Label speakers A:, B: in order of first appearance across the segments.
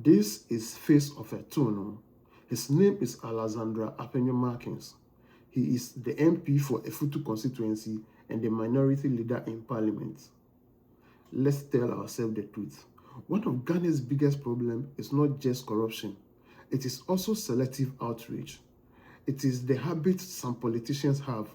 A: This is face of a Tunoo. His name is Alexander Afenyo Markin. He is the MP for Efutu constituency and the minority leader in parliament. Let's tell ourselves the truth. One of Ghana's biggest problems is not just corruption. It is also selective outrage. It is the habit some politicians have,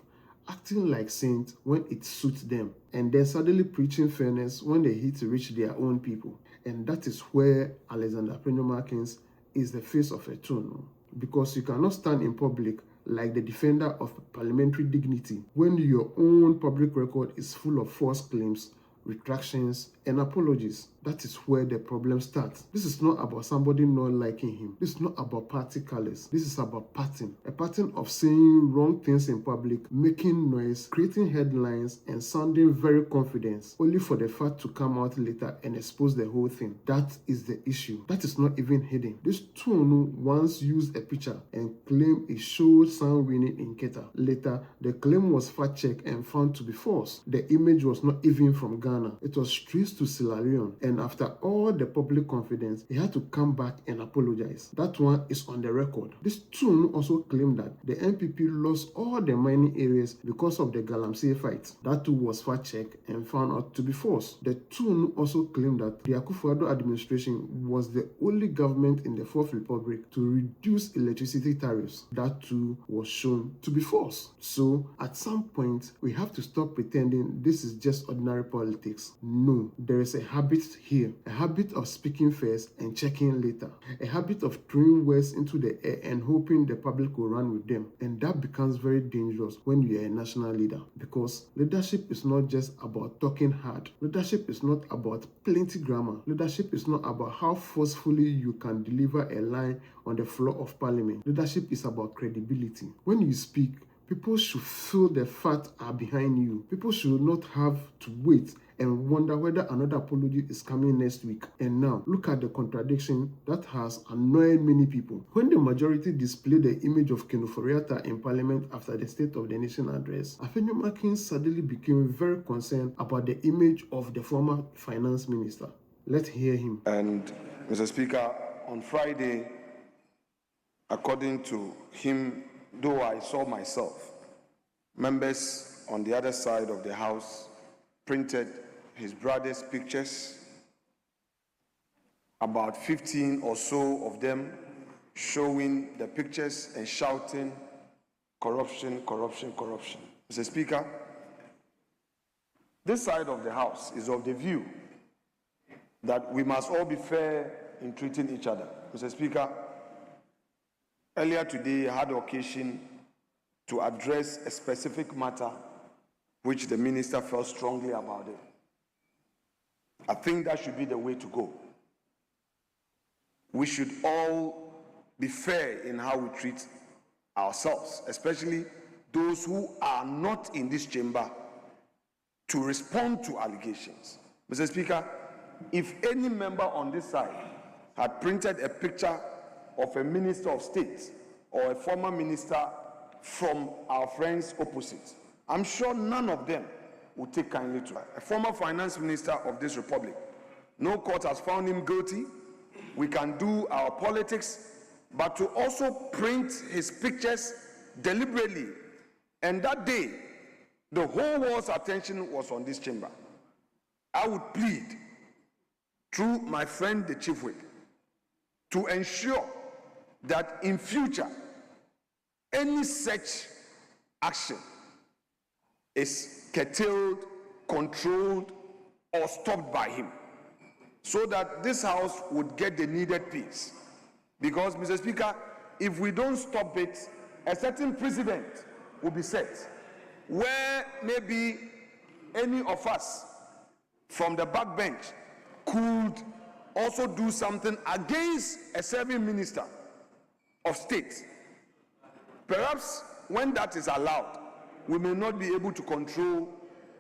A: acting like saints when it suits them, and then suddenly preaching fairness when they hit to reach their own people. And that is where Alexander Afenyo Markin is the face of a Tunoo. Because you cannot stand in public like the defender of parliamentary dignity when your own public record is full of false claims, retractions, and apologies. That is where the problem starts. This is not about somebody not liking him. This is not about party colors. This is about pattern. A pattern of saying wrong things in public, making noise, creating headlines, and sounding very confident, only for the fact to come out later and expose the whole thing. That is the issue. That is not even hidden. This Tunoo once used a picture and claimed it showed sound winning in Keta. Later, the claim was fact-checked and found to be false. The image was not even from Ghana. It was traced to Sierra Leone, and after all the public confidence, he had to come back and apologize. That one is on the record. This Tunoo also claimed that the NPP lost all the mining areas because of the Galamsey fight. That too was fact-checked and found out to be false. The Tunoo also claimed that the Akufo-Addo administration was the only government in the Fourth Republic to reduce electricity tariffs. That too was shown to be false. So at some point, we have to stop pretending this is just ordinary politics. No, there is a habit here, a habit of speaking first and checking later, a habit of throwing words into the air and hoping the public will run with them. And that becomes very dangerous when you are a national leader, because leadership is not just about talking hard. Leadership is not about plenty grammar. Leadership is not about how forcefully you can deliver a line on the floor of parliament. Leadership is about credibility. When you speak, people should feel the facts are behind you. People should not have to wait and wonder whether another apology is coming next week. And now, look at the contradiction that has annoyed many people. When the majority displayed the image of Ken Ofori-Atta in parliament after the State of the Nation address, Afenyo Markin suddenly became very concerned about the image of the former finance minister. Let's hear him.
B: And Mr. Speaker, on Friday, according to him, though I saw myself, members on the other side of the house printed his brother's pictures, about 15 or so of them showing the pictures and shouting, corruption, corruption, corruption. Mr. Speaker, this side of the house is of the view that we must all be fair in treating each other. Mr. Speaker, earlier today I had the occasion to address a specific matter which the minister felt strongly about it. I think that should be the way to go. We should all be fair in how we treat ourselves, especially those who are not in this chamber to respond to allegations. Mr. Speaker, if any member on this side had printed a picture of a minister of state or a former minister from our friends opposite, I'm sure none of them would take kindly to it. A former finance minister of this republic. No court has found him guilty. We can do our politics, but to also print his pictures deliberately. And that day, the whole world's attention was on this chamber. I would plead, through my friend the Chief Whip, to ensure that in future, any such action is curtailed, controlled, or stopped by him, so that this house would get the needed peace. Because, Mr. Speaker, if we don't stop it, a certain precedent will be set, where maybe any of us from the backbench could also do something against a serving minister of state. Perhaps when that is allowed, we may not be able to control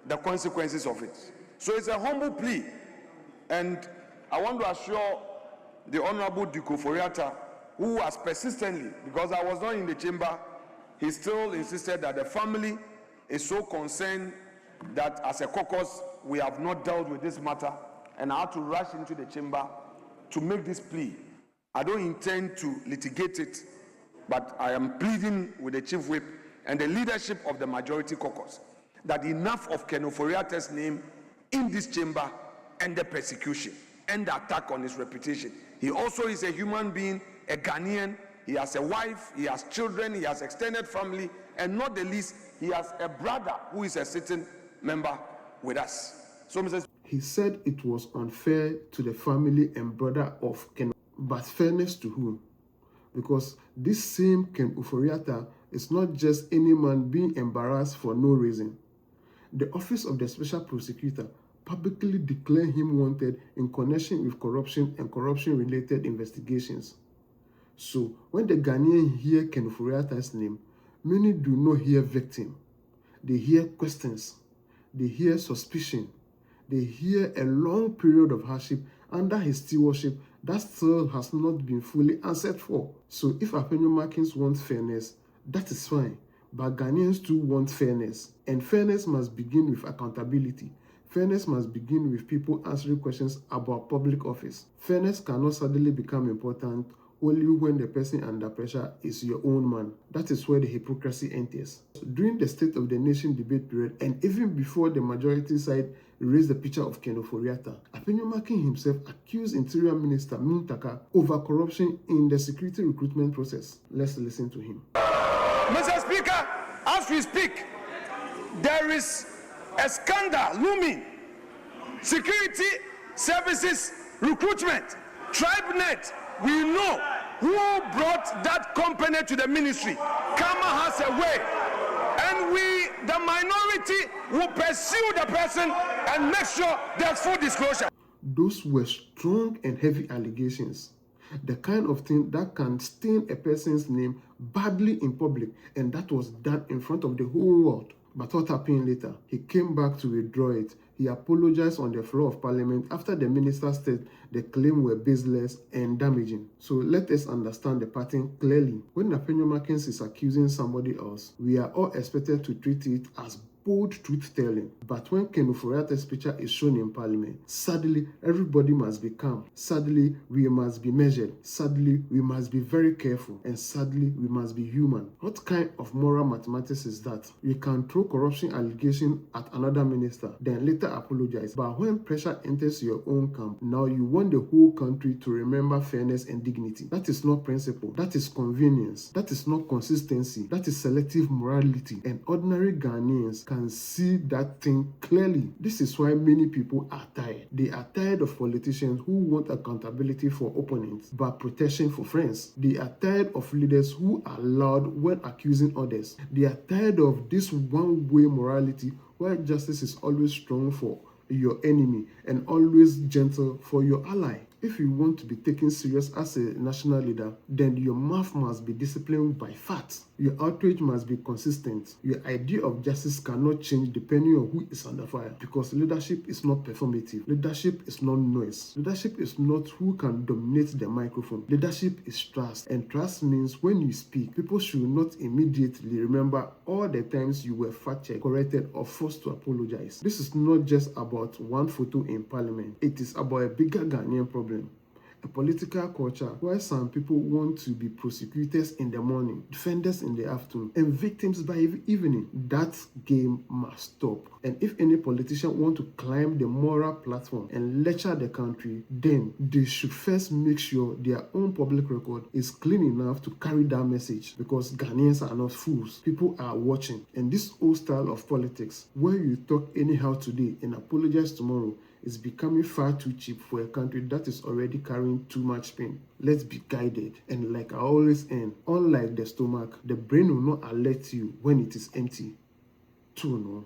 B: the consequences of it. So it's a humble plea, and I want to assure the Honorable Duke Ofori-Atta, who has persistently, because I was not in the chamber, he still insisted that the family is so concerned that as a caucus, we have not dealt with this matter, and I had to rush into the chamber to make this plea I don't intend to litigate it, but I am pleading with the Chief Whip and the leadership of the Majority Caucus that enough of Ken Ofori-Atta's name in this chamber and the persecution and the attack on his reputation. He also is a human being, a Ghanaian. He has a wife, he has children, he has extended family, and not the least, he has a brother who is a sitting member with us. So, Mr.
A: He said it was unfair to the family and brother of Ken, but fairness to whom? Because this same Ken Ofori-Atta is not just any man being embarrassed for no reason. The Office of the Special Prosecutor publicly declared him wanted in connection with corruption and corruption-related investigations. So, when the Ghanaians hear Ken Ofori-Atta's name, many do not hear victim. They hear questions. They hear suspicion. They hear a long period of hardship under his stewardship that still has not been fully answered for. So if Afenyo Markin wants fairness, that is fine. But Ghanaians too want fairness. And fairness must begin with accountability. Fairness must begin with people answering questions about public office. Fairness cannot suddenly become important only when the person under pressure is your own man. That is where the hypocrisy enters. During the State of the Nation debate period, and even before the majority side raised the picture of Ken Ofori-Atta, Afenyo Markin himself accused Interior Minister Muntaka over corruption in the security recruitment process. Let's listen to him.
B: Mr. Speaker, as we speak, there is a scandal looming. Security services recruitment, TribeNet, we know who brought that company to the ministry. Kama has a way, and we, the minority, will pursue the person and make sure there's full disclosure.
A: Those were strong and heavy allegations. The kind of thing that can stain a person's name badly in public, and that was done in front of the whole world. But what happened later? He came back to withdraw it. He apologized on the floor of Parliament after the minister said the claims were baseless and damaging. So let us understand the pattern clearly. When Afenyo Markin is accusing somebody else, we are all expected to treat it as bold truth-telling. But when Ken Ofori-Atta's picture is shown in Parliament, sadly, everybody must be calm. Sadly, we must be measured. Sadly, we must be very careful. And sadly, we must be human. What kind of moral mathematics is that? You can throw corruption allegation at another minister, then later apologize. But when pressure enters your own camp, now you want the whole country to remember fairness and dignity. That is not principle. That is convenience. That is not consistency. That is selective morality. And ordinary Ghanaians can see that thing clearly. This is why many people are tired. They are tired of politicians who want accountability for opponents but protection for friends. They are tired of leaders who are loud when accusing others. They are tired of this one-way morality where justice is always strong for your enemy and always gentle for your ally. If you want to be taken serious as a national leader, then your mouth must be disciplined by facts. Your outrage must be consistent. Your idea of justice cannot change depending on who is under fire, because leadership is not performative. Leadership is not noise. Leadership is not who can dominate the microphone. Leadership is trust, and trust means when you speak, people should not immediately remember all the times you were fact-checked, corrected, or forced to apologize. This is not just about one photo in Parliament. It is about a bigger Ghanaian problem. A political culture where some people want to be prosecutors in the morning, defenders in the afternoon, and victims by evening. That game must stop. And if any politician want to climb the moral platform and lecture the country, then they should first make sure their own public record is clean enough to carry that message, because Ghanaians are not fools. People are watching. And this old style of politics, where you talk anyhow today and apologize tomorrow, is becoming far too cheap for a country that is already carrying too much pain. Let's be guided. And like I always end, unlike the stomach, the brain will not alert you when it is empty. Tunoo.